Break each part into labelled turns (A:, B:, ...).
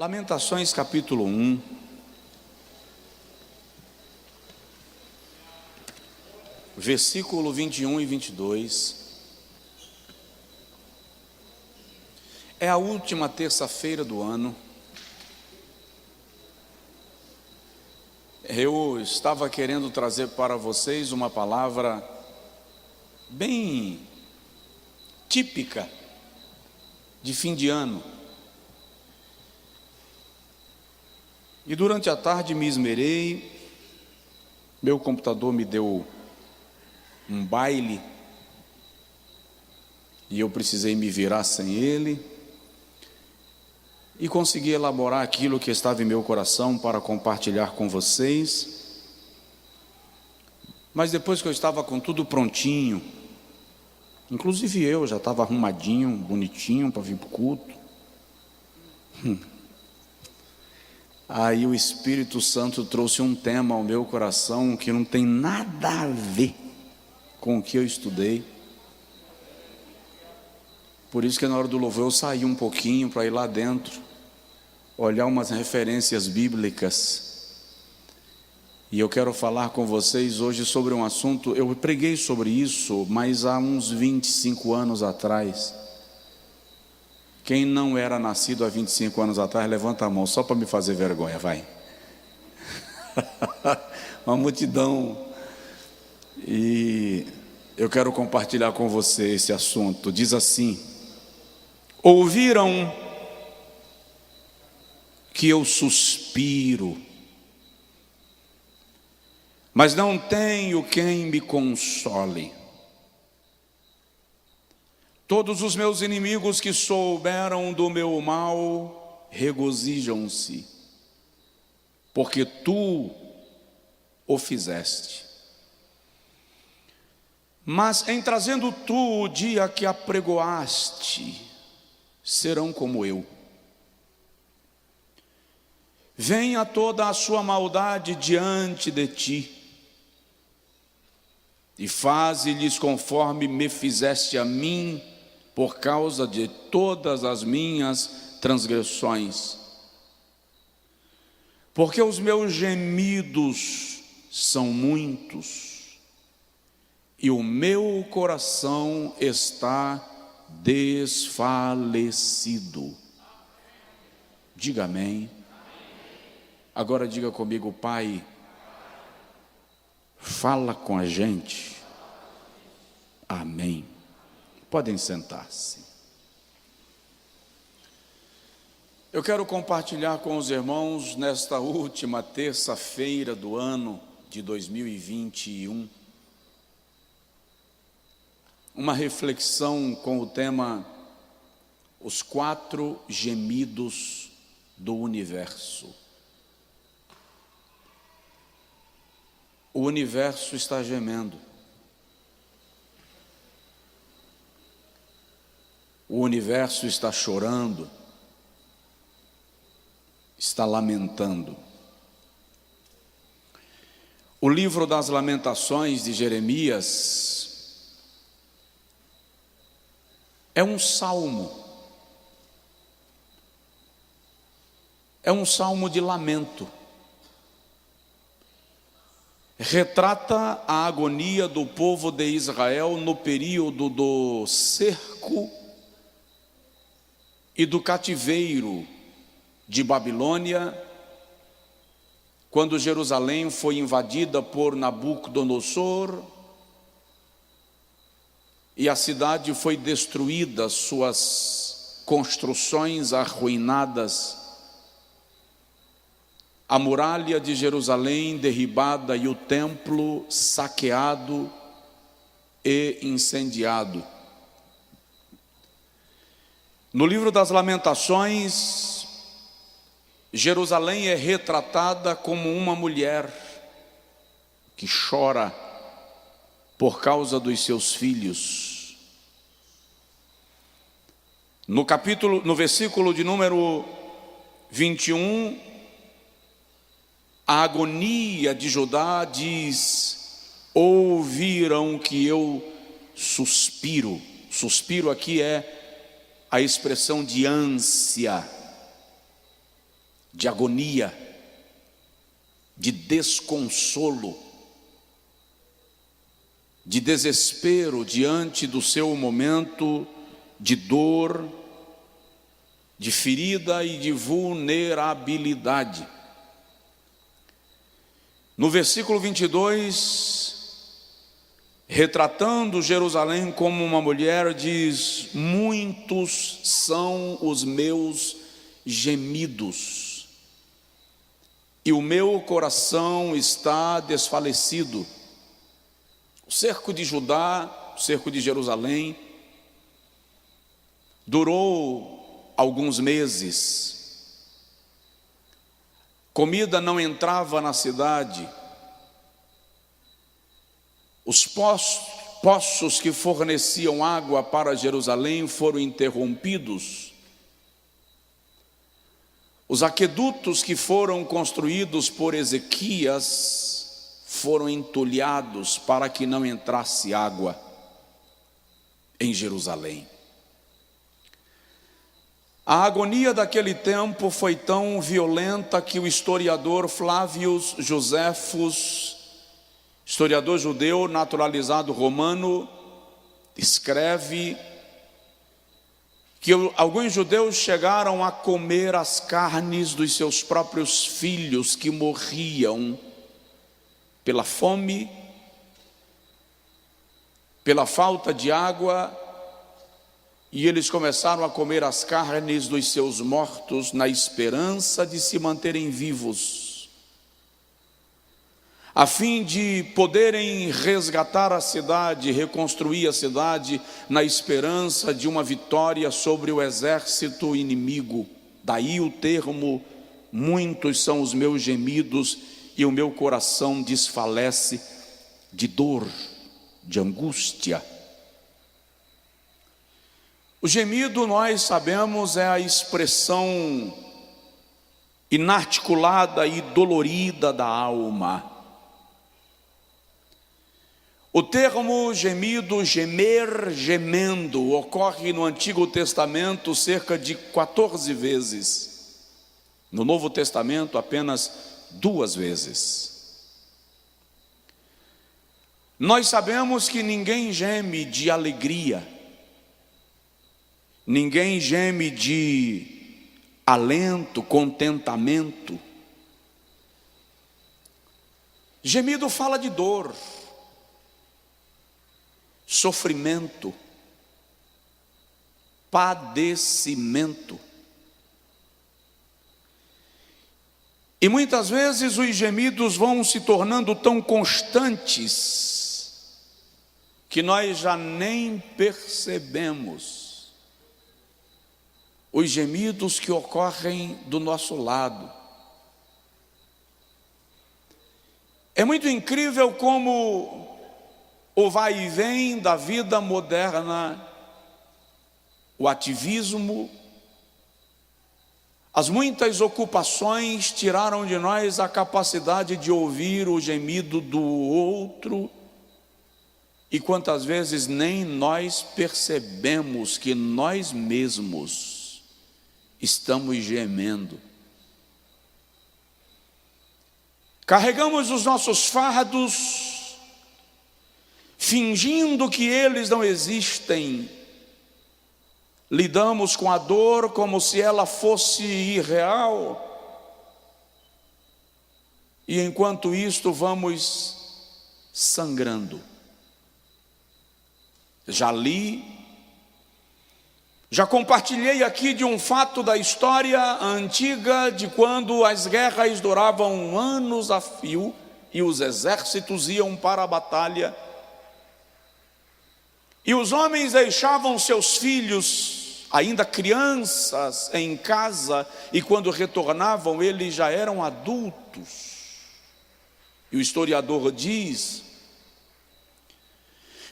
A: Lamentações capítulo 1, versículo 21 e 22. É a última terça-feira do ano. Eu estava querendo trazer para vocês uma palavra bem típica de fim de ano. E durante a tarde me esmerei, meu computador me deu um baile e eu precisei me virar sem ele e consegui elaborar aquilo que estava em meu coração para compartilhar com vocês. Mas depois que eu estava com tudo prontinho, inclusive eu já estava arrumadinho, bonitinho para vir para o culto, aí o Espírito Santo trouxe um tema ao meu coração que não tem nada a ver com o que eu estudei. Por isso que na hora do louvor eu saí um pouquinho para ir lá dentro, olhar umas referências bíblicas. E eu quero falar com vocês hoje sobre um assunto. Eu preguei sobre isso, mas há uns 25 anos atrás. Quem não era nascido há 25 anos atrás, levanta a mão, só para me fazer vergonha, vai. Uma multidão. E eu quero compartilhar com você esse assunto. Diz assim: ouviram que eu suspiro, mas não tenho quem me console. Todos os meus inimigos que souberam do meu mal regozijam-se, porque tu o fizeste. Mas em trazendo tu o dia que apregoaste, serão como eu. Venha toda a sua maldade diante de ti, e faze-lhes conforme me fizeste a mim, por causa de todas as minhas transgressões. Porque os meus gemidos são muitos, e o meu coração está desfalecido. Diga amém. Agora diga comigo: Pai, fala com a gente. Amém. Podem sentar-se. Eu quero compartilhar com os irmãos nesta última terça-feira do ano de 2021 uma reflexão com o tema Os 4 gemidos do universo. O universo está gemendo. O universo está chorando, está lamentando. O livro das Lamentações de Jeremias é um salmo. É um salmo de lamento. Retrata a agonia do povo de Israel no período do cerco e do cativeiro de Babilônia, quando Jerusalém foi invadida por Nabucodonosor e a cidade foi destruída, suas construções arruinadas, a muralha de Jerusalém derribada e o templo saqueado e incendiado. No livro das Lamentações, Jerusalém é retratada como uma mulher que chora por causa dos seus filhos. No versículo de número 21, a agonia de Judá diz: ouviram que eu suspiro. Suspiro aqui é a expressão de ânsia. de agonia, de desconsolo, de desespero diante do seu momento de dor, de ferida e de vulnerabilidade. No versículo 22, retratando Jerusalém como uma mulher, diz: muitos são os meus gemidos, e o meu coração está desfalecido. O cerco de Judá, o cerco de Jerusalém, durou alguns meses. Comida não entrava na cidade. Os poços que forneciam água para Jerusalém foram interrompidos. Os aquedutos que foram construídos por Ezequias foram entulhados para que não entrasse água em Jerusalém. A agonia daquele tempo foi tão violenta que o historiador Flávio Joséfos, historiador judeu naturalizado romano, escreve que alguns judeus chegaram a comer as carnes dos seus próprios filhos que morriam pela fome, pela falta de água, e eles começaram a comer as carnes dos seus mortos na esperança de se manterem vivos, a fim de poderem resgatar a cidade, reconstruir a cidade, na esperança de uma vitória sobre o exército inimigo. Daí o termo: muitos são os meus gemidos e o meu coração desfalece de dor, de angústia. O gemido, nós sabemos, é a expressão inarticulada e dolorida da alma. O termo gemido, gemer, gemendo, ocorre no Antigo Testamento cerca de 14 vezes. No Novo Testamento, apenas 2 vezes. Nós sabemos que ninguém geme de alegria, ninguém geme de alento, contentamento. Gemido fala de dor, sofrimento, padecimento. E muitas vezes os gemidos vão se tornando tão constantes que nós já nem percebemos os gemidos que ocorrem do nosso lado. É muito incrível como o vai e vem da vida moderna, o ativismo, as muitas ocupações tiraram de nós a capacidade de ouvir o gemido do outro, e quantas vezes nem nós percebemos que nós mesmos estamos gemendo. Carregamos os nossos fardos, fingindo que eles não existem. Lidamos com a dor como se ela fosse irreal. E enquanto isto vamos sangrando. Já compartilhei aqui de um fato da história antiga, de quando as guerras duravam anos a fio e os exércitos iam para a batalha. E os homens deixavam seus filhos, ainda crianças, em casa, e quando retornavam, eles já eram adultos. E o historiador diz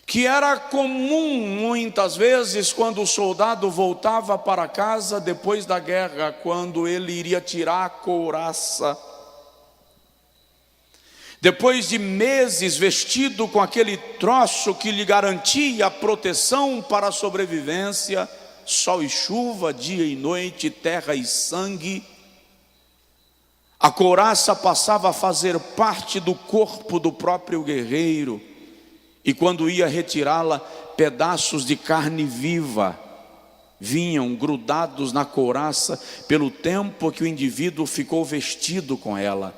A: que era comum, muitas vezes, quando o soldado voltava para casa depois da guerra, quando ele iria tirar a couraça, depois de meses vestido com aquele troço que lhe garantia a proteção para a sobrevivência, sol e chuva, dia e noite, terra e sangue, A couraça passava a fazer parte do corpo do próprio guerreiro, e quando ia retirá-la, pedaços de carne viva vinham grudados na couraça pelo tempo que o indivíduo ficou vestido com ela.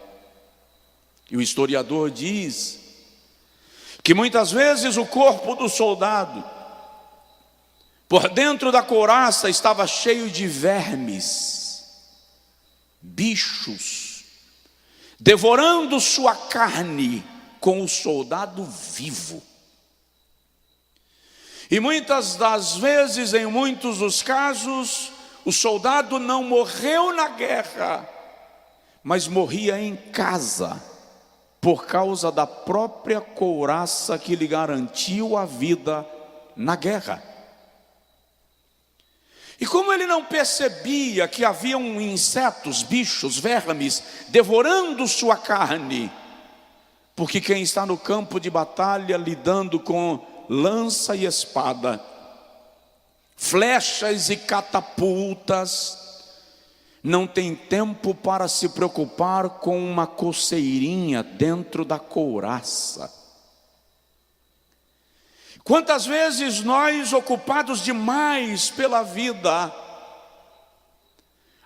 A: E o historiador diz que muitas vezes o corpo do soldado, por dentro da couraça, estava cheio de vermes, bichos, devorando sua carne com o soldado vivo. E muitas das vezes, em muitos dos casos, o soldado não morreu na guerra, mas morria em casa, por causa da própria couraça que lhe garantiu a vida na guerra. E como ele não percebia que haviam insetos, bichos, vermes, devorando sua carne, porque quem está no campo de batalha lidando com lança e espada, flechas e catapultas, não tem tempo para se preocupar com uma coceirinha dentro da couraça. Quantas vezes nós, ocupados demais pela vida,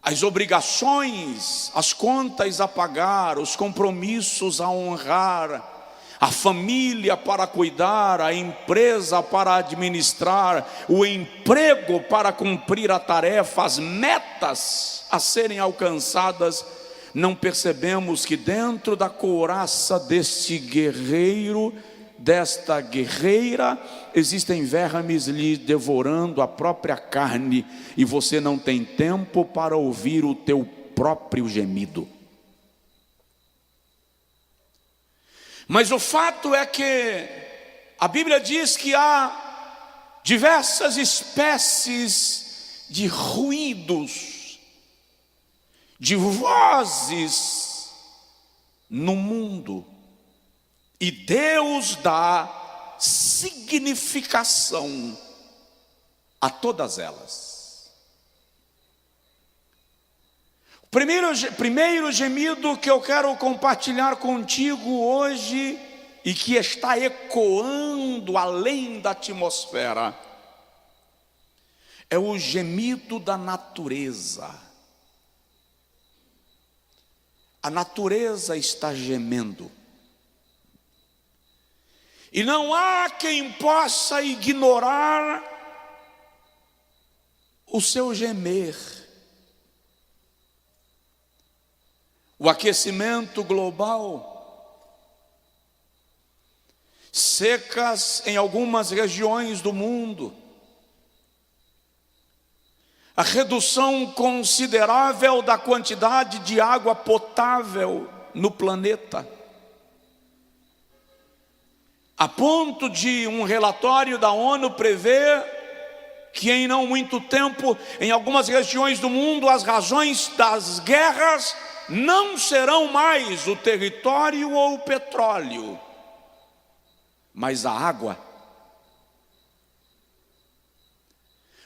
A: as obrigações, as contas a pagar, os compromissos a honrar, a família para cuidar, a empresa para administrar, o emprego para cumprir a tarefa, as metas a serem alcançadas, não percebemos que dentro da couraça deste guerreiro, desta guerreira, existem vermes lhe devorando a própria carne, e você não tem tempo para ouvir o teu próprio gemido. Mas o fato é que a Bíblia diz que há diversas espécies de ruídos, de vozes no mundo, e Deus dá significação a todas elas. Primeiro gemido que eu quero compartilhar contigo hoje, e que está ecoando além da atmosfera, é o gemido da natureza. A natureza está gemendo, e não há quem possa ignorar o seu gemer. O aquecimento global, secas em algumas regiões do mundo, a redução considerável da quantidade de água potável no planeta, a ponto de um relatório da ONU prever que em não muito tempo, em algumas regiões do mundo, as razões das guerras não serão mais o território ou o petróleo, mas a água.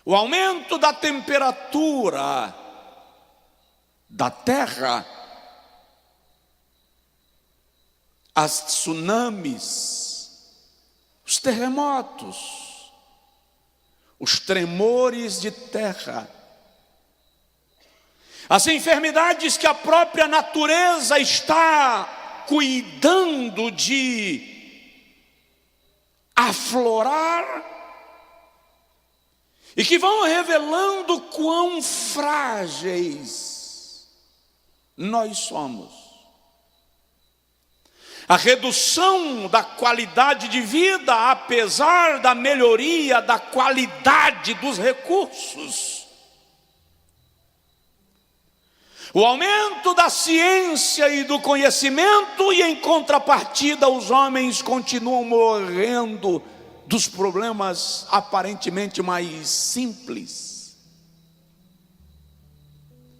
A: O aumento da temperatura da terra, as tsunamis, os terremotos, os tremores de terra, as enfermidades que a própria natureza está cuidando de aflorar, e que vão revelando quão frágeis nós somos. A redução da qualidade de vida, apesar da melhoria da qualidade dos recursos. O aumento da ciência e do conhecimento, e em contrapartida os homens continuam morrendo dos problemas aparentemente mais simples.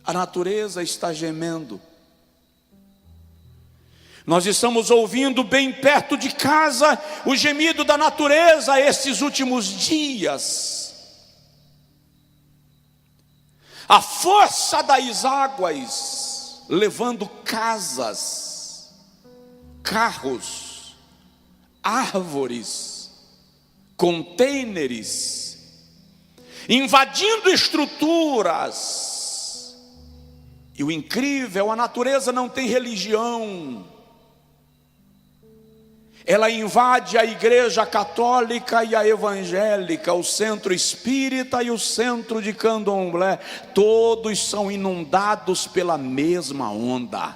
A: A natureza está gemendo. Nós estamos ouvindo bem perto de casa o gemido da natureza estes últimos dias. A força das águas levando casas, carros, árvores, contêineres, invadindo estruturas. E o incrível, a natureza não tem religião. Ela invade a igreja católica e a evangélica, o centro espírita e o centro de candomblé. Todos são inundados pela mesma onda.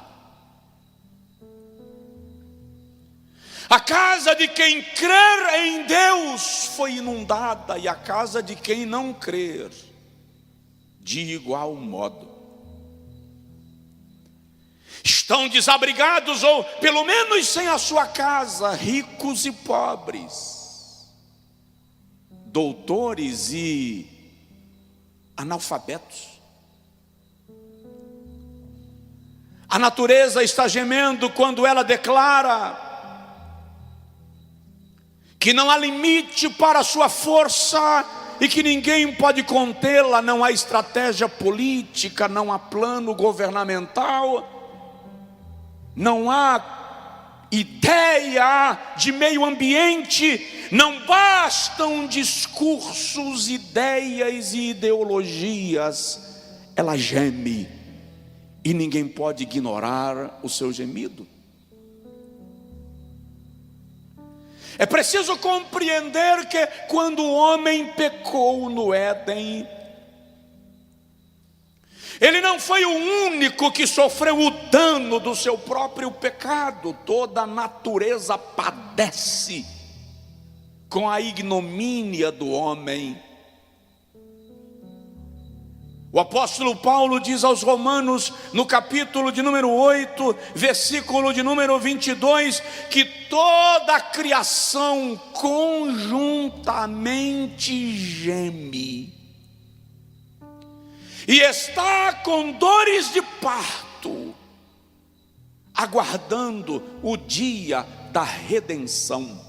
A: A casa de quem crer em Deus foi inundada, e a casa de quem não crer, de igual modo. Estão desabrigados, ou pelo menos sem a sua casa, ricos e pobres, doutores e analfabetos. A natureza está gemendo quando ela declara que não há limite para a sua força e que ninguém pode contê-la. Não há estratégia política, não há plano governamental, não há ideia de meio ambiente, não bastam discursos, ideias e ideologias. Ela geme e ninguém pode ignorar o seu gemido. É preciso compreender que quando o homem pecou no Éden, ele não foi o único que sofreu o dano do seu próprio pecado. Toda a natureza padece com a ignomínia do homem. O apóstolo Paulo diz aos Romanos, no capítulo de número 8, versículo de número 22, que toda a criação conjuntamente geme e está com dores de parto, aguardando o dia da redenção.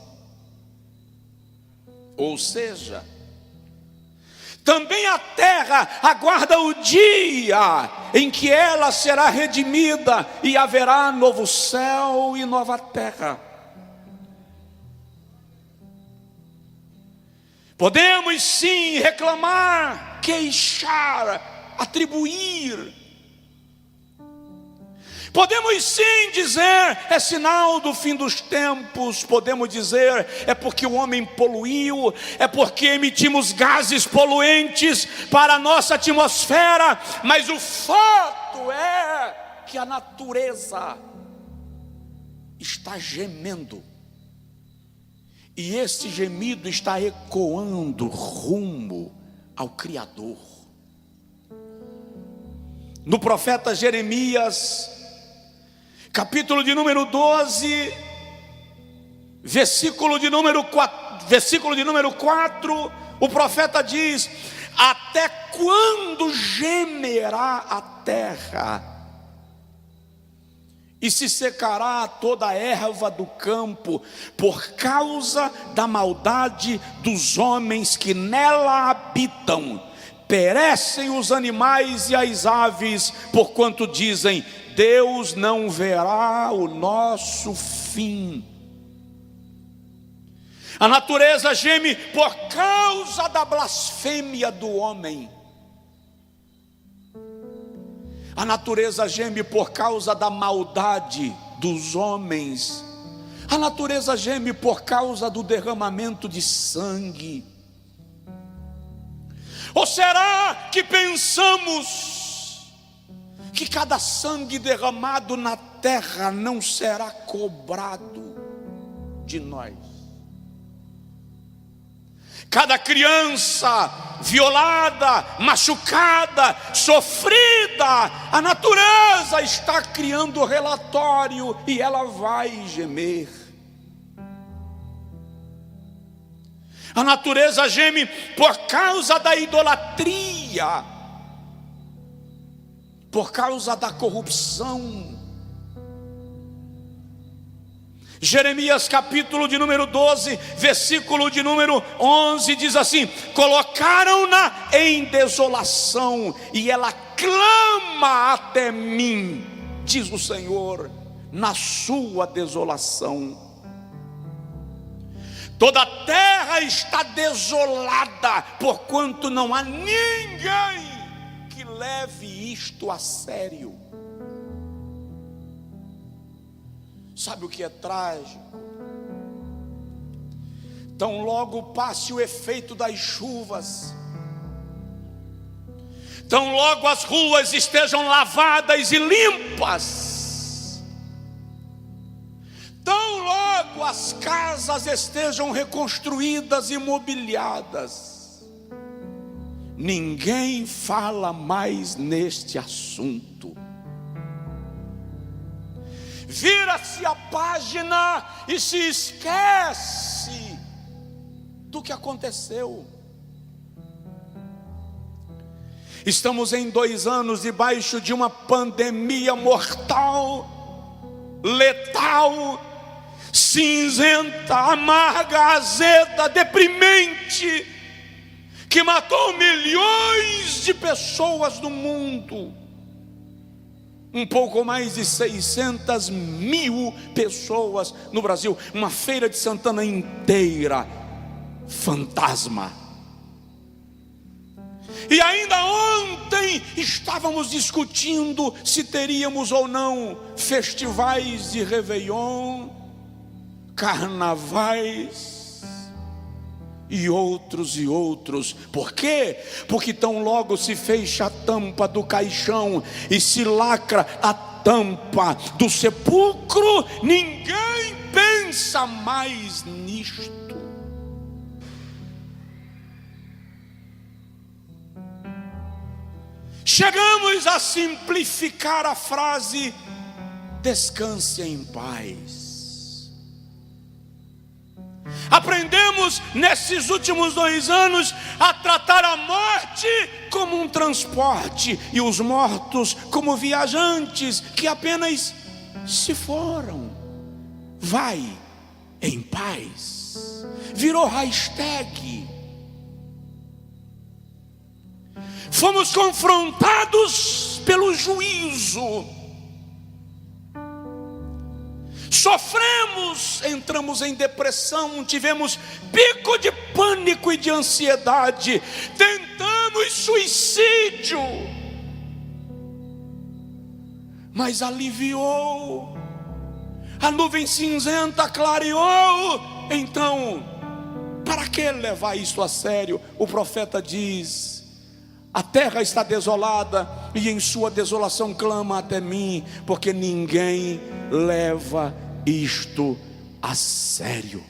A: Ou seja, também a terra aguarda o dia em que ela será redimida e haverá novo céu e nova terra. Podemos sim reclamar, queixar, atribuir. Podemos sim dizer, é sinal do fim dos tempos. Podemos dizer, é porque o homem poluiu, é porque emitimos gases poluentes para a nossa atmosfera. Mas o fato é que a natureza está gemendo, e esse gemido está ecoando rumo ao Criador. No profeta Jeremias, capítulo de número 12, versículo de número 4, o profeta diz: até quando gemerá a terra e se secará toda a erva do campo, por causa da maldade dos homens que nela habitam? Perecem os animais e as aves, porquanto dizem: Deus não verá o nosso fim. A natureza geme por causa da blasfêmia do homem. A natureza geme por causa da maldade dos homens. A natureza geme por causa do derramamento de sangue. Ou será que pensamos que cada sangue derramado na terra não será cobrado de nós? Cada criança violada, machucada, sofrida, a natureza está criando relatório e ela vai gemer. A natureza geme por causa da idolatria, por causa da corrupção. Jeremias capítulo de número 12, versículo de número 11 diz assim: colocaram-na em desolação e ela clama até mim. diz o Senhor, na sua desolação. Toda a terra está desolada, porquanto não há ninguém que leve isto a sério. Sabe o que é trágico? Tão logo passe o efeito das chuvas, tão logo as ruas estejam lavadas e limpas, tão logo as casas estejam reconstruídas e mobiliadas, ninguém fala mais neste assunto. Vira-se a página e se esquece do que aconteceu. Estamos em 2 anos debaixo de uma pandemia mortal, letal, cinzenta, amarga, azeda, deprimente, que matou milhões de pessoas no mundo. Um pouco mais de 600 mil pessoas no Brasil. Uma Feira de Santana inteira fantasma. E ainda ontem estávamos discutindo se teríamos ou não festivais de Réveillon, carnavais e outros. Por quê? Porque tão logo se fecha a tampa do caixão e se lacra a tampa do sepulcro, ninguém pensa mais nisto. Chegamos a simplificar a frase: descanse em paz. Aprendemos nesses últimos 2 anos a tratar a morte como um transporte e os mortos como viajantes que apenas se foram. Vai em paz. Virou hashtag. Fomos confrontados pelo juízo. Sofremos, entramos em depressão, tivemos pico de pânico e de ansiedade, tentamos suicídio, mas aliviou, a nuvem cinzenta clareou. Então, para que levar isso a sério? O profeta diz: a terra está desolada e em sua desolação clama até mim, porque ninguém leva isto a sério.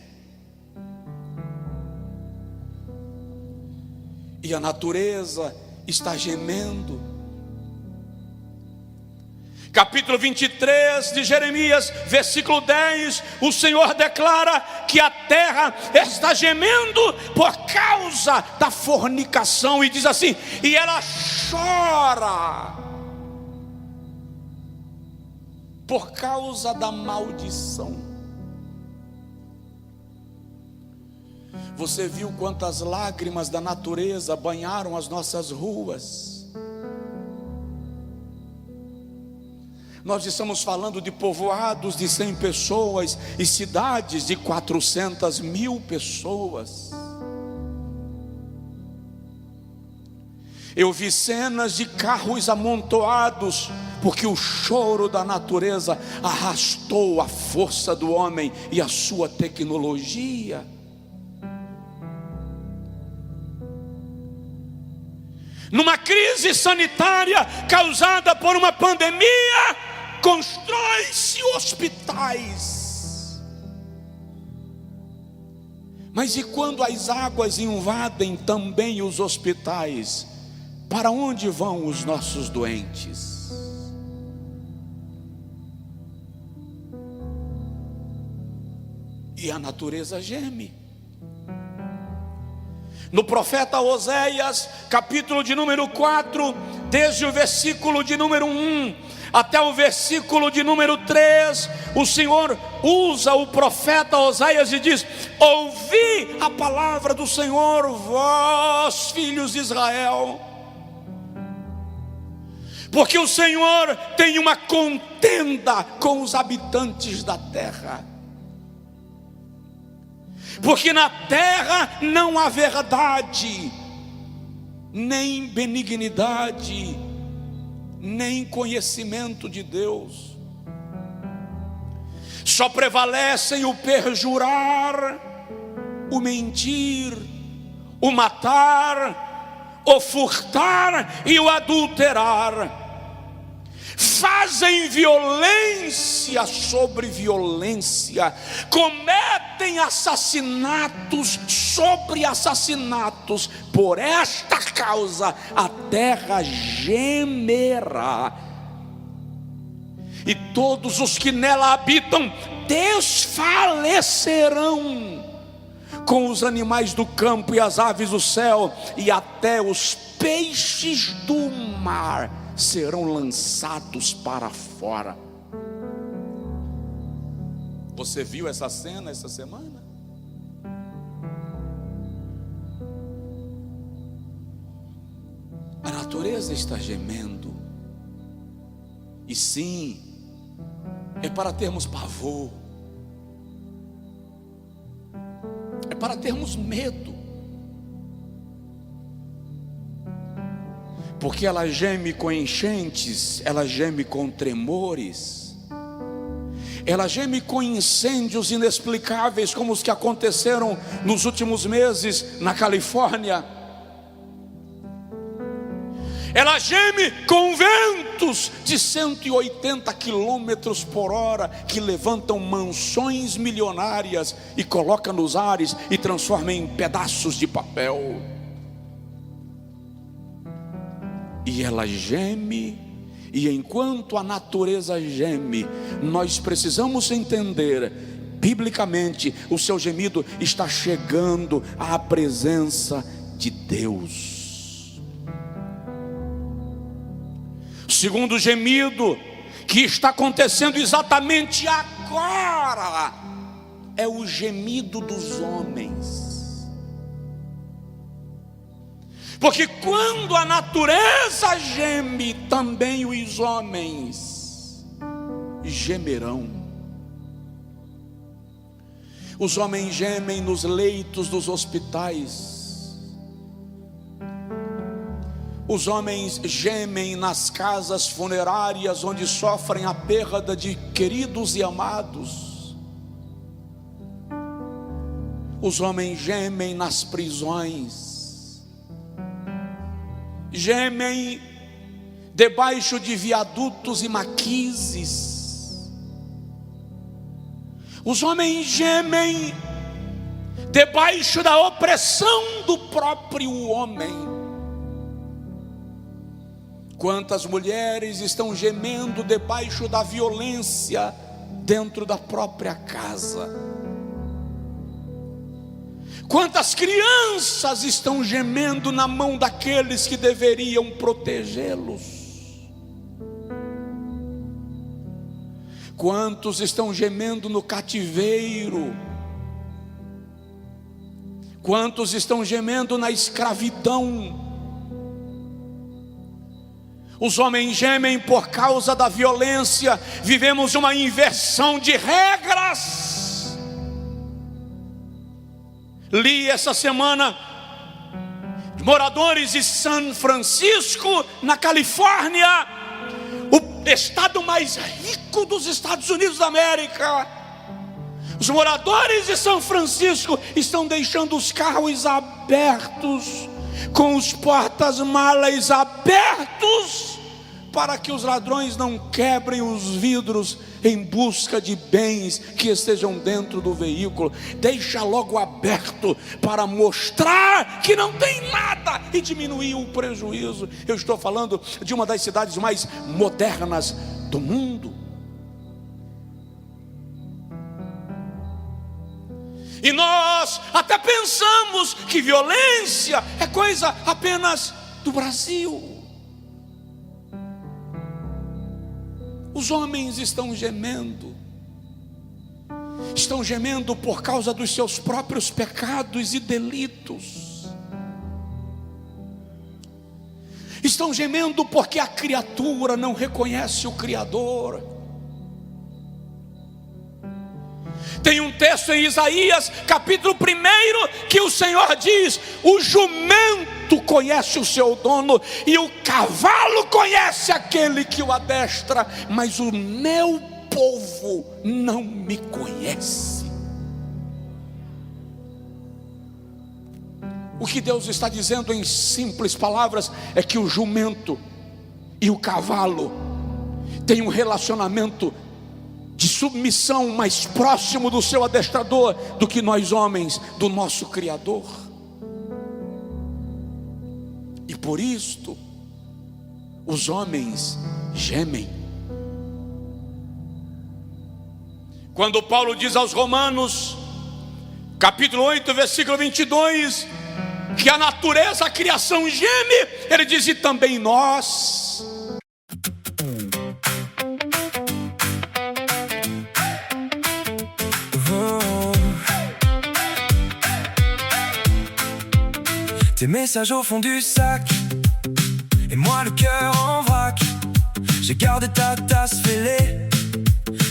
A: E a natureza está gemendo. Capítulo 23 de Jeremias, versículo 10, o Senhor declara que a terra está gemendo por causa da fornicação, e diz assim: e ela chora por causa da maldição. Você viu quantas lágrimas da natureza banharam as nossas ruas? Nós estamos falando de povoados de 100 pessoas e cidades de 400 mil pessoas. Eu vi cenas de carros amontoados, porque o choro da natureza arrastou a força do homem e a sua tecnologia. Numa crise sanitária causada por uma pandemia, constrói-se hospitais. Mas e quando as águas invadem também os hospitais? Para onde vão os nossos doentes? E a natureza geme. No profeta Oséias, capítulo de número 4, desde o versículo de número 1 até o versículo de número 3, o Senhor usa o profeta Oséias e diz: ouvi a palavra do Senhor, vós filhos de Israel. porque o Senhor tem uma contenda com os habitantes da terra. Porque na terra não há verdade, nem benignidade, nem conhecimento de Deus. Só prevalecem o perjurar, o mentir, o matar, o furtar e o adulterar. Fazem violência sobre violência, cometem assassinatos sobre assassinatos. Por esta causa a terra gemerá, e todos os que nela habitam desfalecerão, com os animais do campo e as aves do céu, e até os peixes do mar serão lançados para fora. Você viu essa cena essa semana? A natureza está gemendo. E sim, é para termos pavor, é para termos medo, porque ela geme com enchentes, ela geme com tremores, ela geme com incêndios inexplicáveis, como os que aconteceram nos últimos meses na Califórnia. Ela geme com ventos de 180 quilômetros por hora, que levantam mansões milionárias e colocam nos ares e transformam em pedaços de papel. E ela geme, e enquanto a natureza geme, nós precisamos entender, biblicamente, o seu gemido está chegando à presença de Deus. Segundo gemido, que está acontecendo exatamente agora, é o gemido dos homens. Porque quando a natureza geme, também os homens gemerão. Os homens gemem nos leitos dos hospitais. Os homens gemem nas casas funerárias, onde sofrem a perda de queridos e amados. Os homens gemem nas prisões, gemem debaixo de viadutos e maquises. Os homens gemem debaixo da opressão do próprio homem. Quantas mulheres estão gemendo debaixo da violência dentro da própria casa? Quantas crianças estão gemendo na mão daqueles que deveriam protegê-los? Quantos estão gemendo no cativeiro? Quantos estão gemendo na escravidão? Os homens gemem por causa da violência. Vivemos uma inversão de regras. Li essa semana moradores de São Francisco, na Califórnia, o estado mais rico dos Estados Unidos da América. Os moradores de São Francisco estão deixando os carros abertos, com os portas-malas abertos, para que os ladrões não quebrem os vidros em busca de bens que estejam dentro do veículo. Deixa logo aberto para mostrar que não tem nada e diminuir o prejuízo. Eu estou falando de uma das cidades mais modernas do mundo. E nós até pensamos que violência é coisa apenas do Brasil. Os homens estão gemendo por causa dos seus próprios pecados e delitos. Estão gemendo porque a criatura não reconhece o Criador. Tem um texto em Isaías, capítulo 1, que o Senhor diz: o jumento conhece o seu dono, e o cavalo conhece aquele que o adestra, mas o meu povo não me conhece. O que Deus está dizendo em simples palavras é que o jumento e o cavalo têm um relacionamento de submissão mais próximo do seu adestrador do que nós homens do nosso Criador. E por isto os homens gemem. Quando Paulo diz aos Romanos, capítulo 8, versículo 22, que a natureza, a criação geme, ele diz: e também nós.
B: Tes messages au fond du sac, et moi le cœur en vrac. J'ai gardé ta tasse fêlée,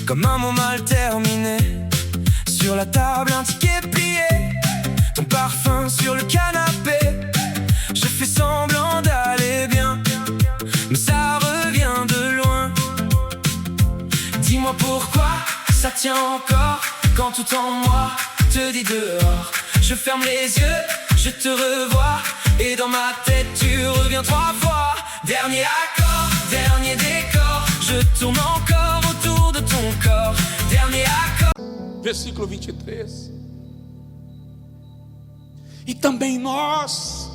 B: comme un mot mal terminé. Sur la table un ticket plié, ton parfum sur le canapé. Je fais semblant d'aller bien, mais ça revient de loin. Dis-moi pourquoi ça tient encore, quand tout en moi te dit dehors. Je ferme les yeux, je te revois, et dans ma tête tu reviens 3 fois. Dernier accord, dernier décor, je tourne encore autour de ton corps. Dernier accord.
A: Versículo 23. E também nós.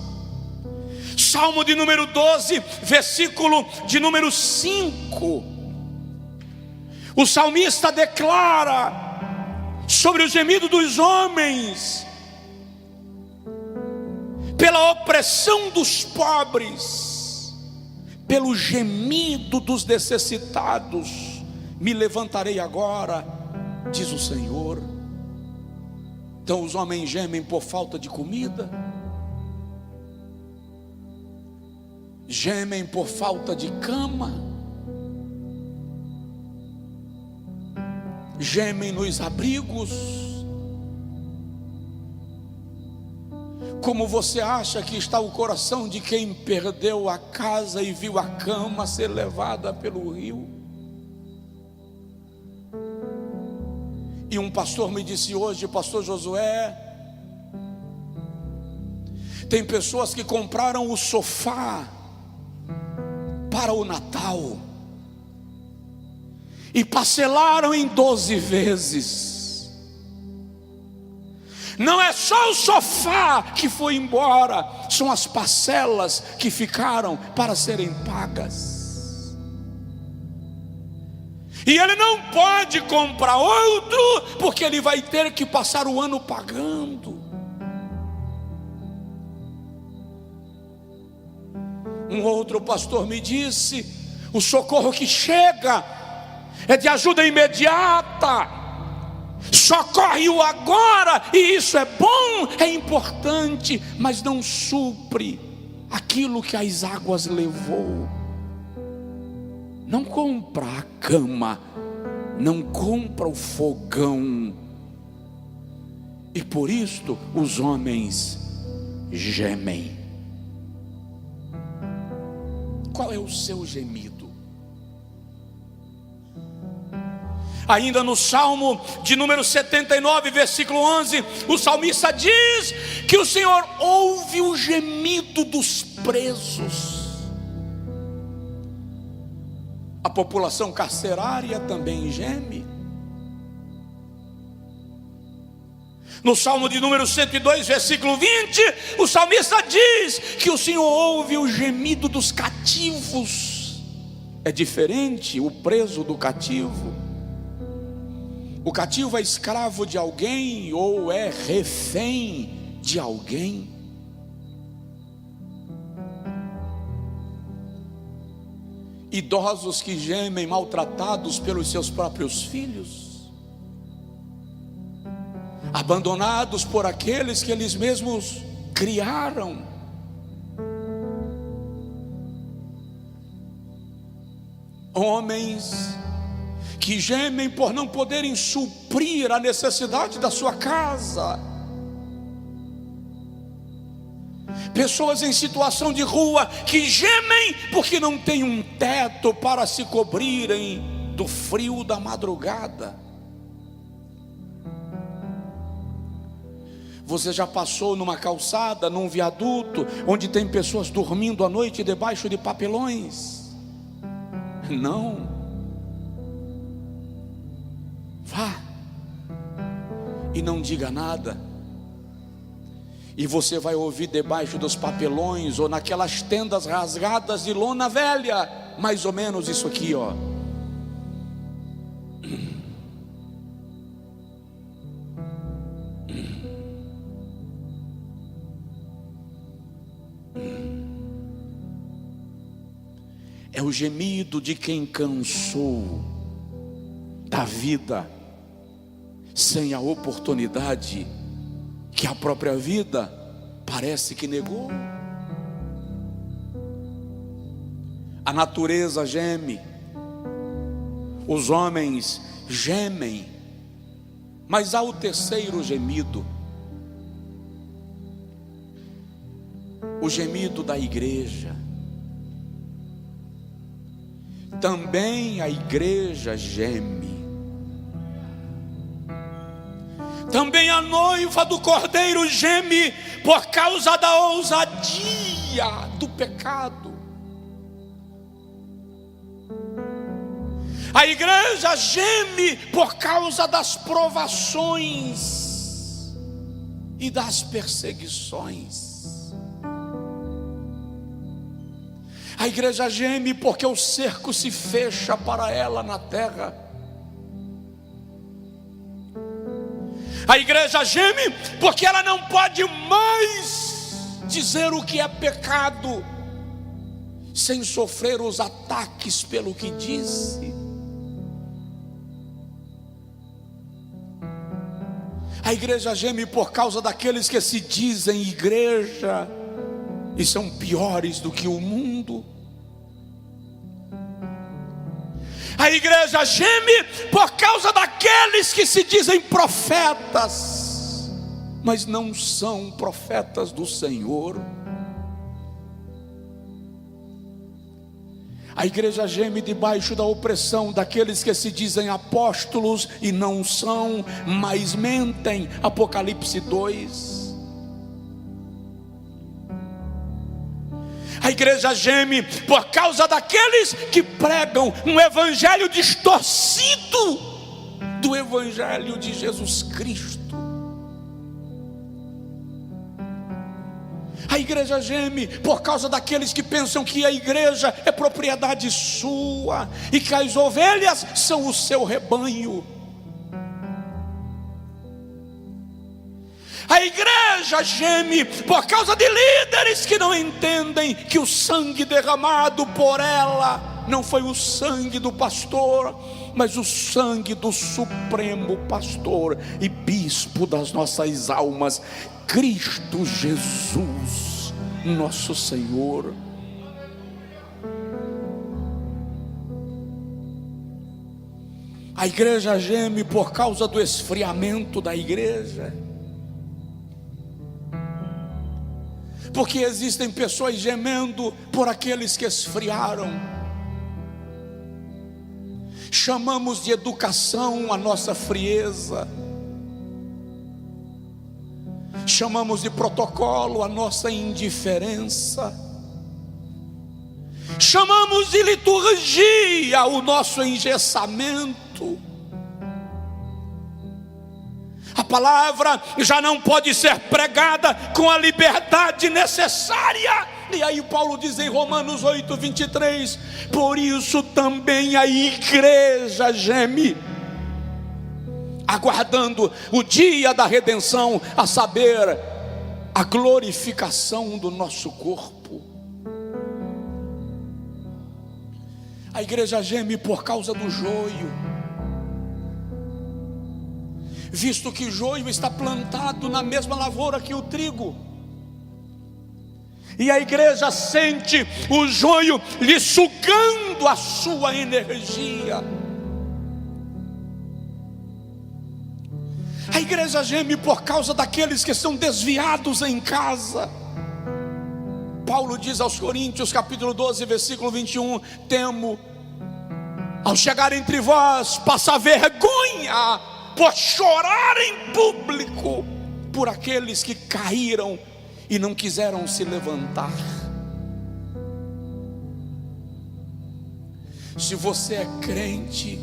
A: Salmo de número 12, versículo de número 5. O salmista declara sobre o gemido dos homens, pela opressão dos pobres, pelo gemido dos necessitados, me levantarei agora, diz o Senhor. Então os homens gemem por falta de comida, gemem por falta de cama, gemem nos abrigos. Como você acha que está o coração de quem perdeu a casa e viu a cama ser levada pelo rio? E um pastor me disse hoje: pastor Josué, tem pessoas que compraram o sofá para o Natal e parcelaram em 12 vezes. Não é só o sofá que foi embora, são as parcelas que ficaram para serem pagas. E ele não pode comprar outro, porque ele vai ter que passar o ano pagando. Um outro pastor me disse: o socorro que chega é de ajuda imediata, socorre-o agora, e isso é bom, é importante, mas não supre aquilo que as águas levou. Não compra a cama, não compra o fogão, e por isto os homens gemem. Qual é o seu gemido? Ainda no Salmo de número 79, versículo 11, o salmista diz que o Senhor ouve o gemido dos presos. A população carcerária também geme. No Salmo de número 102, versículo 20, o salmista diz que o Senhor ouve o gemido dos cativos. É diferente o preso do cativo. O cativo é escravo de alguém ou é refém de alguém. Idosos que gemem maltratados pelos seus próprios filhos, abandonados por aqueles que eles mesmos criaram. Homens que gemem por não poderem suprir a necessidade da sua casa. Pessoas em situação de rua que gemem porque não têm um teto para se cobrirem do frio da madrugada. Você já passou numa calçada, num viaduto, onde tem pessoas dormindo à noite debaixo de papelões? Não. Vá e não diga nada, e você vai ouvir debaixo dos papelões ou naquelas tendas rasgadas de lona velha, mais ou menos isso aqui, ó. É o gemido de quem cansou da vida sem a oportunidade que a própria vida parece que negou. A natureza geme, os homens gemem, mas há o terceiro gemido, o gemido da igreja. Também a igreja geme. Também a noiva do Cordeiro geme por causa da ousadia do pecado. A igreja geme por causa das provações e das perseguições. A igreja geme porque o cerco se fecha para ela na terra. A igreja geme porque ela não pode mais dizer o que é pecado sem sofrer os ataques pelo que disse. A igreja geme por causa daqueles que se dizem igreja e são piores do que o mundo. A igreja geme por causa daqueles que se dizem profetas, mas não são profetas do Senhor. A igreja geme debaixo da opressão daqueles que se dizem apóstolos e não são, mas mentem. Apocalipse 2. A igreja geme por causa daqueles que pregam um evangelho distorcido do evangelho de Jesus Cristo. A igreja geme por causa daqueles que pensam que a igreja é propriedade sua e que as ovelhas são o seu rebanho. A igreja geme por causa de líderes que não entendem que o sangue derramado por ela não foi o sangue do pastor, mas o sangue do supremo pastor e bispo das nossas almas, Cristo Jesus, nosso Senhor. A igreja geme por causa do esfriamento da igreja, porque existem pessoas gemendo por aqueles que esfriaram. Chamamos de educação a nossa frieza, chamamos de protocolo a nossa indiferença, chamamos de liturgia o nosso engessamento. A palavra já não pode ser pregada com a liberdade necessária. E aí Paulo diz em Romanos 8:23: por isso também a igreja geme, aguardando o dia da redenção, a saber, a glorificação do nosso corpo. A igreja geme por causa do joio, visto que o joio está plantado na mesma lavoura que o trigo. E a igreja sente o joio lhe sugando a sua energia. A igreja geme por causa daqueles que são desviados em casa. Paulo diz aos Coríntios, capítulo 12, versículo 21: temo, ao chegar entre vós, passar vergonha por chorar em público por aqueles que caíram e não quiseram se levantar. Se você é crente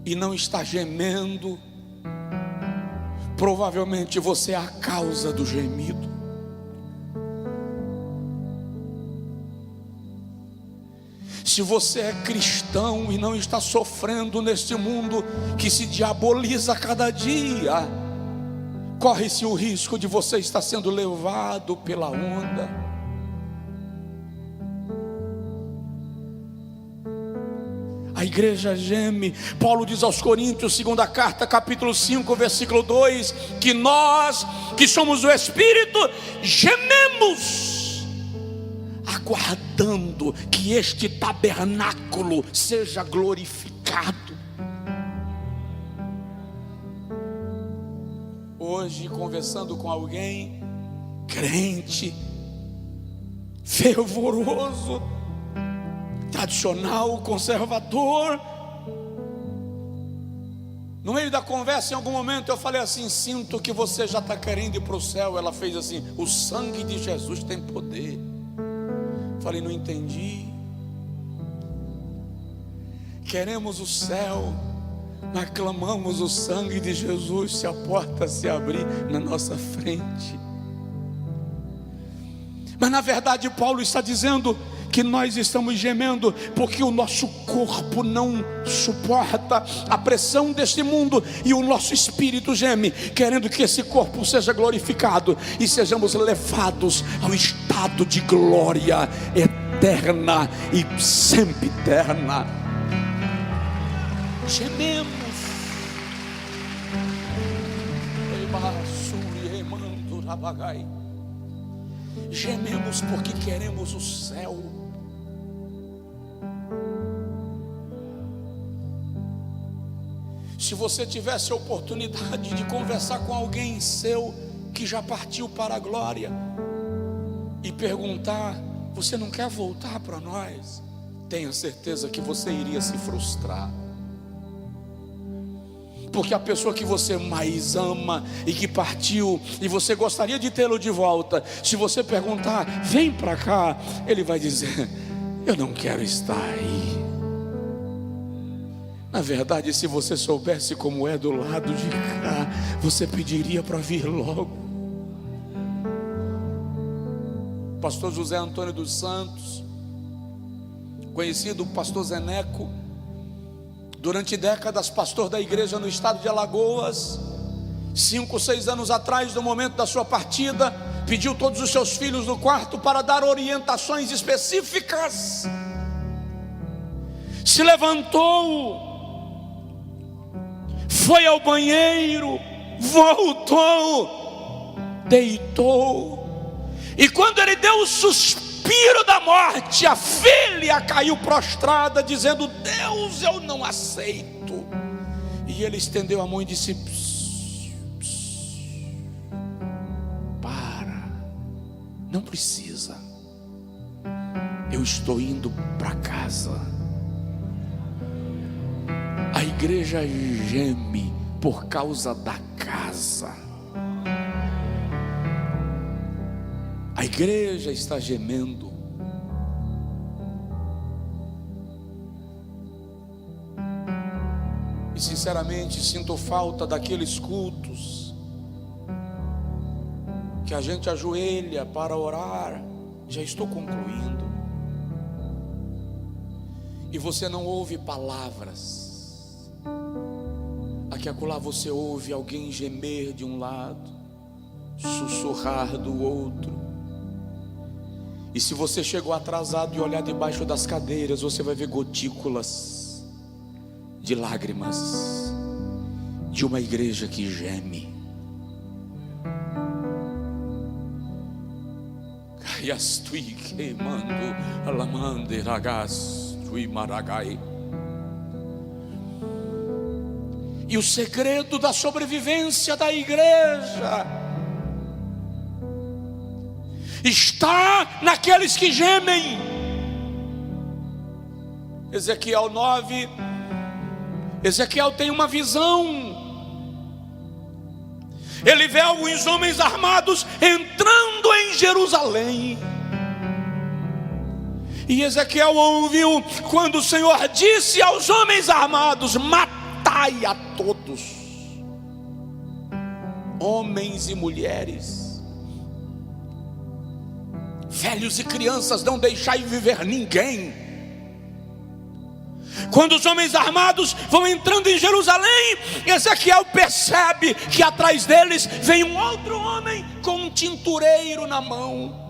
A: e não está gemendo, provavelmente você é a causa do gemido. Se você é cristão e não está sofrendo neste mundo que se diaboliza a cada dia, corre-se o risco de você estar sendo levado pela onda. A igreja geme. Paulo diz aos Coríntios, segunda carta, capítulo 5, versículo 2, que nós que somos o Espírito gememos, aguardando que este tabernáculo seja glorificado. Hoje, conversando com alguém crente, fervoroso, tradicional, conservador, no meio da conversa, em algum momento eu falei assim: sinto que você já está querendo ir para o céu. Ela fez assim: o sangue de Jesus tem poder. Falei: não entendi. Queremos o céu, nós clamamos o sangue de Jesus se a porta se abrir na nossa frente. Mas na verdade Paulo está dizendo que nós estamos gemendo porque o nosso corpo não suporta a pressão deste mundo, e o nosso espírito geme, querendo que esse corpo seja glorificado e sejamos levados ao estado de glória eterna e sempre eterna. Gememos. Gememos porque queremos o céu. Se você tivesse a oportunidade de conversar com alguém seu que já partiu para a glória e perguntar: você não quer voltar para nós? Tenha certeza que você iria se frustrar. Porque a pessoa que você mais ama e que partiu e você gostaria de tê-lo de volta, se você perguntar: vem para cá, ele vai dizer: eu não quero estar aí. Na verdade, se você soubesse como é do lado de cá, você pediria para vir logo. Pastor José Antônio dos Santos, conhecido pastor Zeneco, durante décadas pastor da igreja no estado de Alagoas, 5, 6 anos atrás, no momento da sua partida, pediu todos os seus filhos no quarto para dar orientações específicas. Se levantou, foi ao banheiro, voltou, deitou, e quando ele deu o suspiro da morte, a filha caiu prostrada, dizendo: Deus, eu não aceito. E ele estendeu a mão e disse: para, não precisa, eu estou indo para casa. A igreja geme por causa da casa. A igreja está gemendo. E sinceramente sinto falta daqueles cultos que a gente ajoelha para orar. Já estou concluindo. E você não ouve palavras. Aqui e acolá você ouve alguém gemer de um lado, sussurrar do outro. E se você chegou atrasado e olhar debaixo das cadeiras, você vai ver gotículas de lágrimas de uma igreja que geme. Yastui queimando alamande ragas tui maragai. E o segredo da sobrevivência da igreja está naqueles que gemem. Ezequiel 9, Ezequiel tem uma visão. Ele vê alguns homens armados entrando em Jerusalém. E Ezequiel ouviu quando o Senhor disse aos homens armados: matai a todos, homens e mulheres, velhos e crianças, não deixai viver ninguém. Quando os homens armados vão entrando em Jerusalém, Ezequiel percebe que atrás deles vem um outro homem com um tintureiro na mão.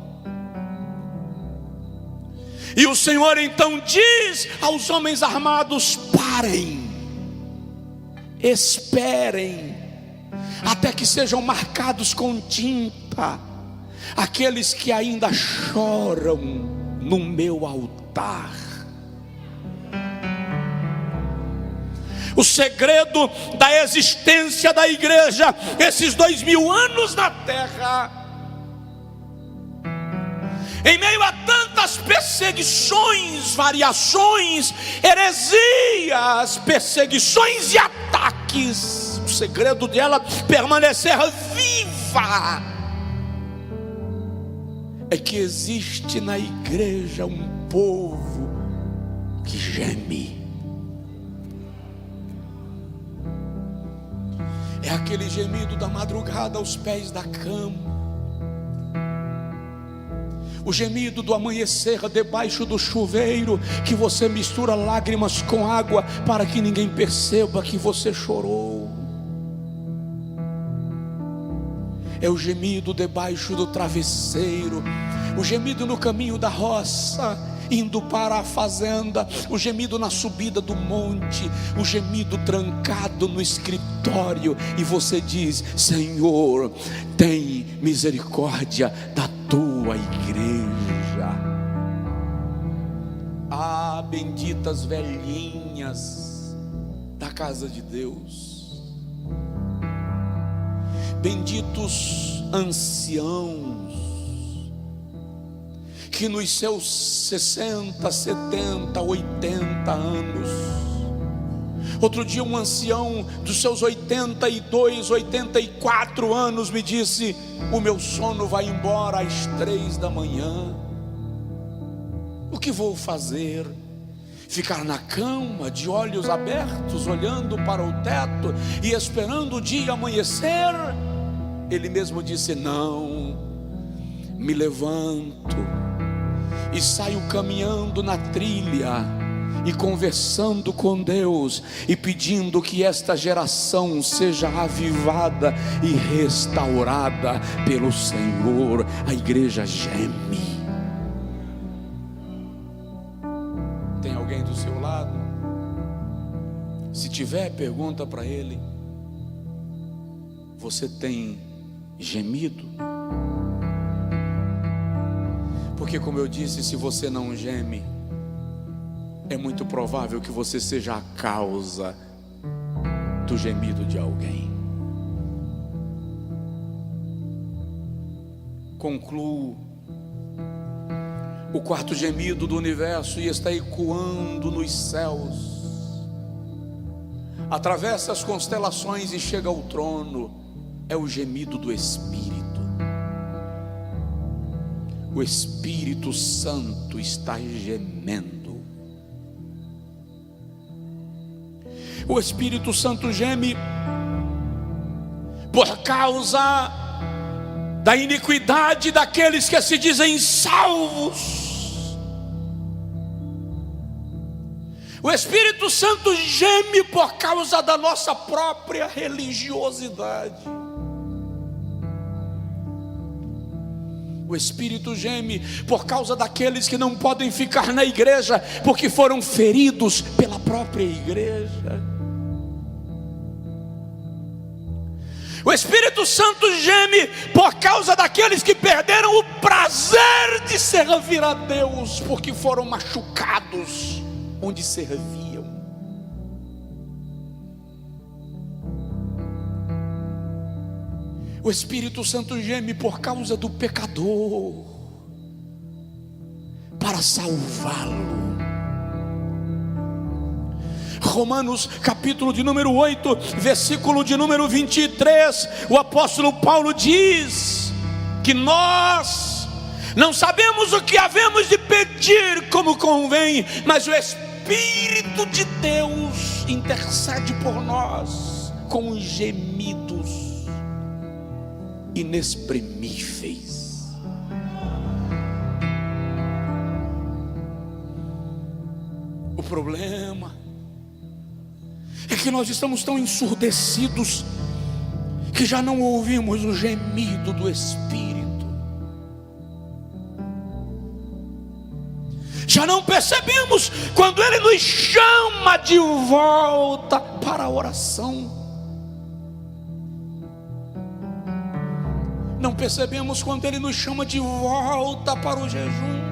A: E o Senhor então diz aos homens armados: parem, esperem, até que sejam marcados com tinta aqueles que ainda choram no meu altar. O segredo da existência da igreja, esses 2000 anos na terra, em meio a tantas perseguições, variações, heresias, perseguições e ataques, o segredo dela permanecer viva é que existe na igreja um povo que geme. É aquele gemido da madrugada aos pés da cama, o gemido do amanhecer debaixo do chuveiro, que você mistura lágrimas com água para que ninguém perceba que você chorou. É o gemido debaixo do travesseiro, o gemido no caminho da roça, indo para a fazenda, o gemido na subida do monte, o gemido trancado no escritório, e você diz: Senhor, tem misericórdia da tua igreja. Ah, benditas velhinhas da casa de Deus, benditos anciãos, que nos seus 60, 70, 80 anos, outro dia um ancião dos seus 82, 84 anos me disse: o meu sono vai embora às 3 da manhã, o que vou fazer? Ficar na cama de olhos abertos, olhando para o teto e esperando o dia amanhecer? Ele mesmo disse: não, me levanto e saio caminhando na trilha e conversando com Deus e pedindo que esta geração seja avivada e restaurada pelo Senhor. A igreja geme. Tem alguém do seu lado? Se tiver, pergunta para ele: você tem gemido? Porque, como eu disse, se você não geme, é muito provável que você seja a causa do gemido de alguém. Concluo. O quarto gemido do universo e está ecoando nos céus, atravessa as constelações e chega ao trono. É o gemido do Espírito. O Espírito Santo está gemendo. O Espírito Santo geme por causa da iniquidade daqueles que se dizem salvos. O Espírito Santo geme por causa da nossa própria religiosidade. O Espírito geme por causa daqueles que não podem ficar na igreja porque foram feridos pela própria igreja. O Espírito Santo geme por causa daqueles que perderam o prazer de servir a Deus, porque foram machucados onde serviam. O Espírito Santo geme por causa do pecador, para salvá-lo. Romanos capítulo de número 8, versículo de número 23, o apóstolo Paulo diz que nós não sabemos o que havemos de pedir como convém, mas o Espírito de Deus intercede por nós com gemidos inexprimíveis. O problema é que nós estamos tão ensurdecidos que já não ouvimos o gemido do Espírito, já não percebemos quando Ele nos chama de volta para a oração, não percebemos quando Ele nos chama de volta para o jejum.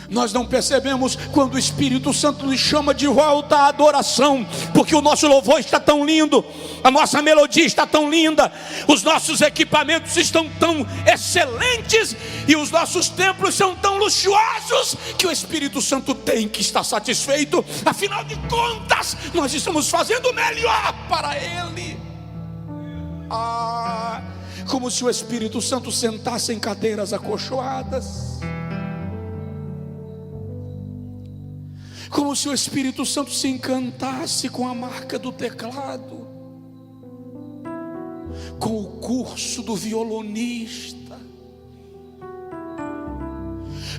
A: Nós não percebemos quando o Espírito Santo nos chama de volta à adoração, porque o nosso louvor está tão lindo, a nossa melodia está tão linda, os nossos equipamentos estão tão excelentes e os nossos templos são tão luxuosos que o Espírito Santo tem que estar satisfeito. Afinal de contas, nós estamos fazendo o melhor para Ele. Como se o Espírito Santo sentasse em cadeiras acolchoadas, como se o Espírito Santo se encantasse com a marca do teclado, com o curso do violonista,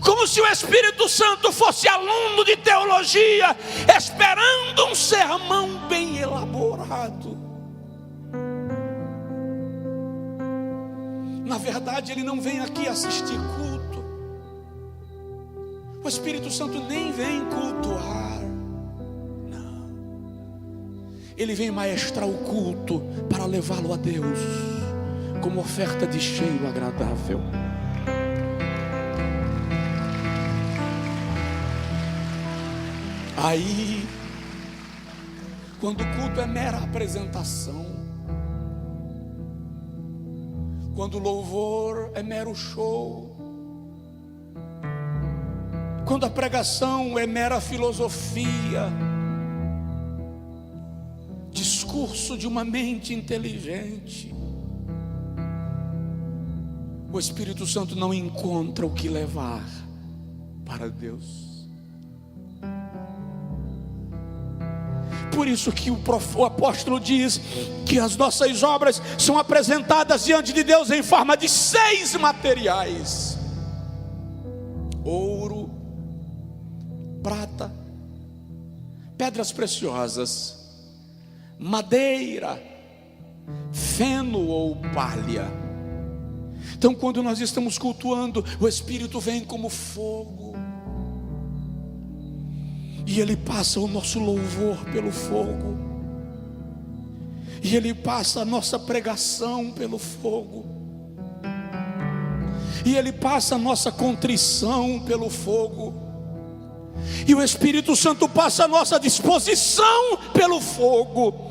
A: como se o Espírito Santo fosse aluno de teologia, esperando um sermão bem elaborado. Na verdade, Ele não vem aqui assistir culto. O Espírito Santo nem vem cultuar, não. Ele vem maestrar o culto para levá-lo a Deus como oferta de cheiro agradável. Aí, quando o culto é mera apresentação, quando o louvor é mero show, quando a pregação é mera filosofia, discurso de uma mente inteligente, o Espírito Santo não encontra o que levar para Deus. Por isso que o apóstolo diz que as nossas obras são apresentadas diante de Deus em forma de 6 materiais: ouro, prata, pedras preciosas, madeira, feno ou palha. Então, quando nós estamos cultuando, o Espírito vem como fogo, e Ele passa o nosso louvor pelo fogo, e Ele passa a nossa pregação pelo fogo, e Ele passa a nossa contrição pelo fogo, e o Espírito Santo passa a nossa disposição pelo fogo.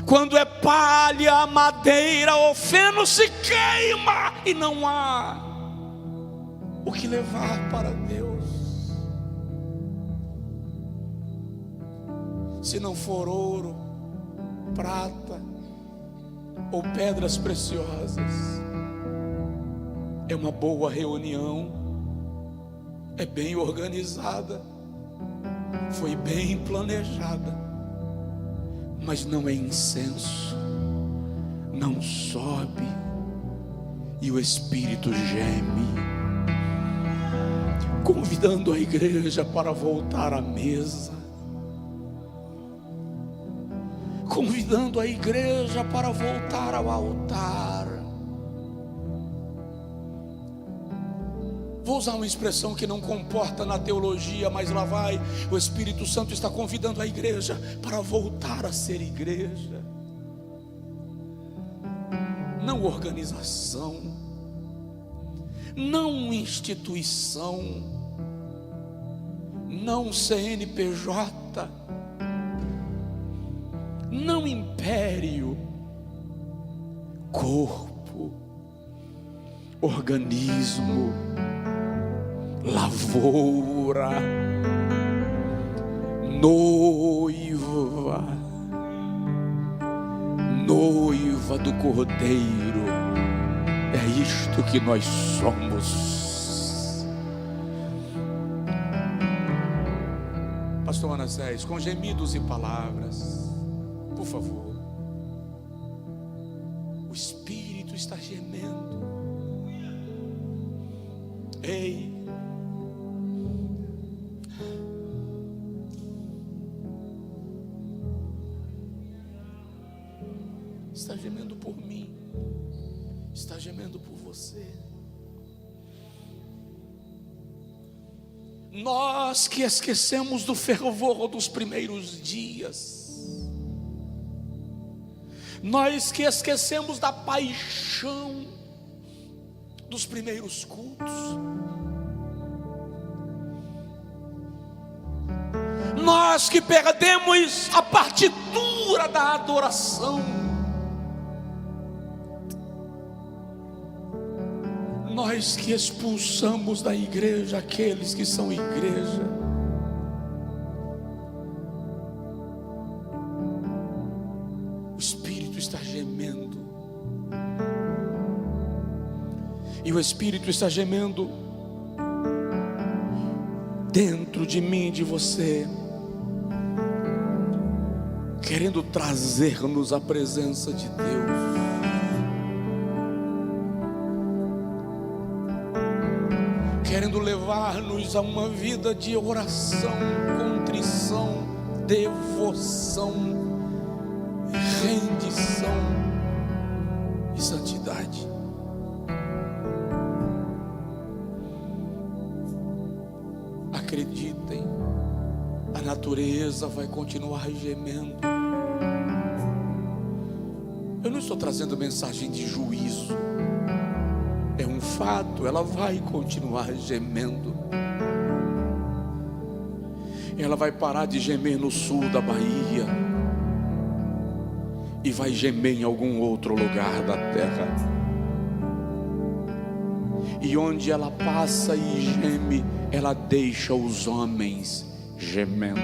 A: Quando é palha, madeira ou feno, se queima e não há o que levar para Deus. Se não for ouro, prata ou pedras preciosas, é uma boa reunião, é bem organizada, foi bem planejada, mas não é incenso, não sobe, e o Espírito geme, convidando a igreja para voltar à mesa, convidando a igreja para voltar ao altar. Vou usar uma expressão que não comporta na teologia, mas lá vai. O Espírito Santo está convidando a igreja para voltar a ser igreja. Não organização, não instituição, não CNPJ, não império, corpo, organismo, lavoura, noiva do Cordeiro. É isto que nós somos. Pastor Manassés, com gemidos e palavras, por favor. O Espírito está gemendo. Ei, está gemendo por mim, está gemendo por você. Nós que esquecemos do fervor dos primeiros dias, nós que esquecemos da paixão dos primeiros cultos, nós que perdemos a partitura da adoração, nós que expulsamos da igreja aqueles que são igreja. O Espírito está gemendo, e o Espírito está gemendo dentro de mim, de você, querendo trazer-nos à presença de Deus. Querendo levar-nos a uma vida de oração, contrição, devoção, rendição e santidade. Acreditem, a natureza vai continuar gemendo. Eu não estou trazendo mensagem de juízo. É um fato, ela vai continuar gemendo. Ela vai parar de gemer no sul da Bahia e vai gemer em algum outro lugar da terra. E onde ela passa e geme, ela deixa os homens gemendo.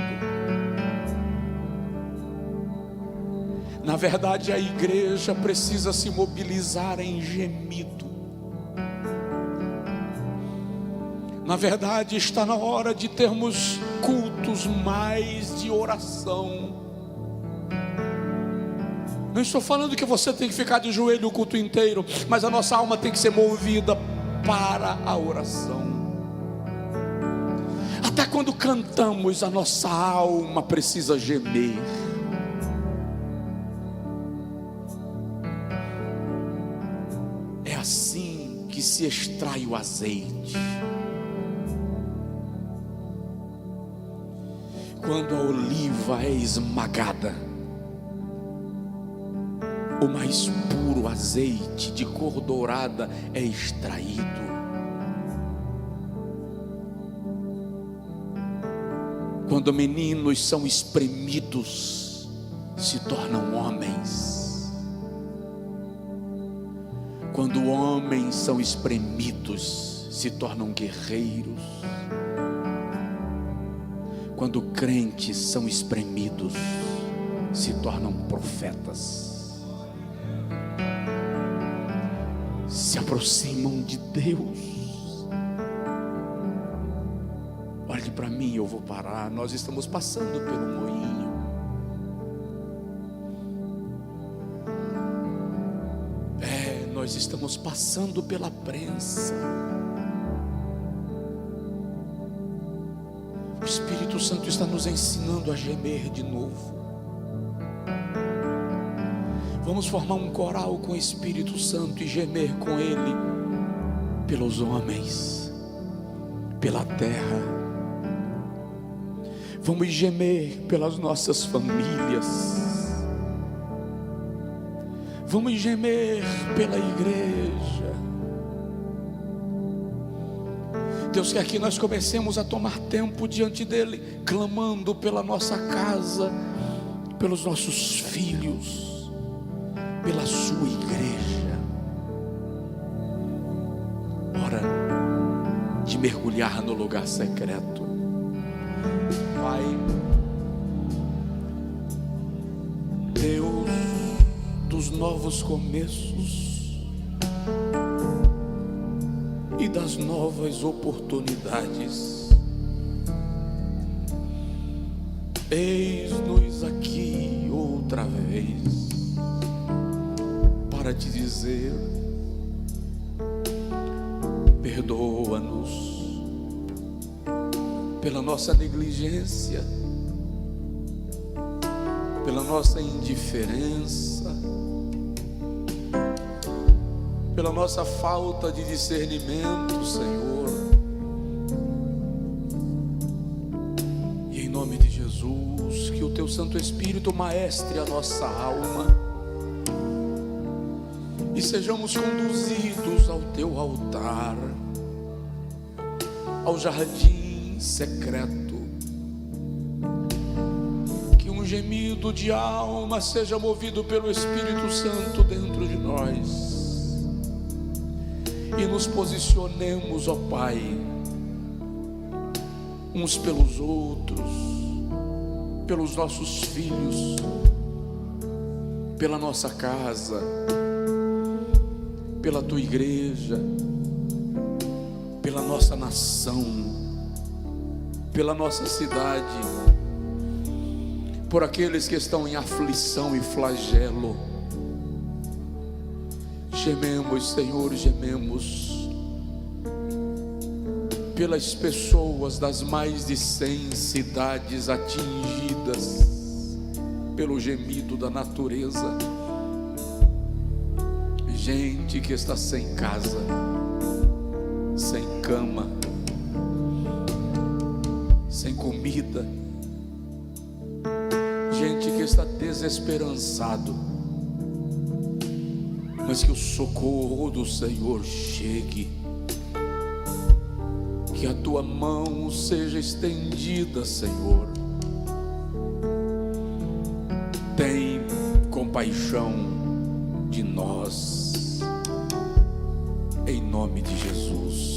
A: Na verdade, a igreja precisa se mobilizar em gemido. Na verdade, está na hora de termos cultos mais de oração. Não estou falando que você tem que ficar de joelho o culto inteiro, mas a nossa alma tem que ser movida para a oração. Até quando cantamos, a nossa alma precisa gemer. É assim que se extrai o azeite. Quando a oliva é esmagada, o mais puro azeite de cor dourada é extraído. Quando meninos são espremidos, se tornam homens. Quando homens são espremidos, se tornam guerreiros. Quando crentes são espremidos, se tornam profetas. Se aproximam de Deus. Olhe para mim, eu vou parar. Nós estamos passando pelo moinho. Nós estamos passando pela prensa. O Espírito Santo está nos ensinando a gemer de novo. Vamos formar um coral com o Espírito Santo e gemer com Ele pelos homens. pela terra. Vamos gemer pelas nossas famílias. Vamos gemer pela igreja. Deus quer que nós comecemos a tomar tempo diante dEle, clamando pela nossa casa, pelos nossos filhos, pela sua igreja. Hora de mergulhar no lugar secreto. Pai, Deus dos novos começos e das novas oportunidades, eis-nos aqui outra vez para te dizer: perdoa-nos pela nossa negligência, pela nossa indiferença, pela nossa falta de discernimento, Senhor. E em nome de Jesus, que o Teu Santo Espírito maestre a nossa alma e sejamos conduzidos ao Teu altar, ao jardim secreto. Que um gemido de alma seja movido pelo Espírito Santo dentro de nós e nos posicionemos, ó Pai, uns pelos outros, pelos nossos filhos, pela nossa casa, pela Tua igreja, pela nossa nação, pela nossa cidade, por aqueles que estão em aflição e flagelo. Gememos, Senhor, gememos pelas pessoas das mais de 100 cidades atingidas pelo gemido da natureza. Gente que está sem casa, sem cama, sem comida, gente que está desesperançado, mas que o socorro do Senhor chegue, que a Tua mão seja estendida, Senhor. Tem compaixão de nós, em nome de Jesus.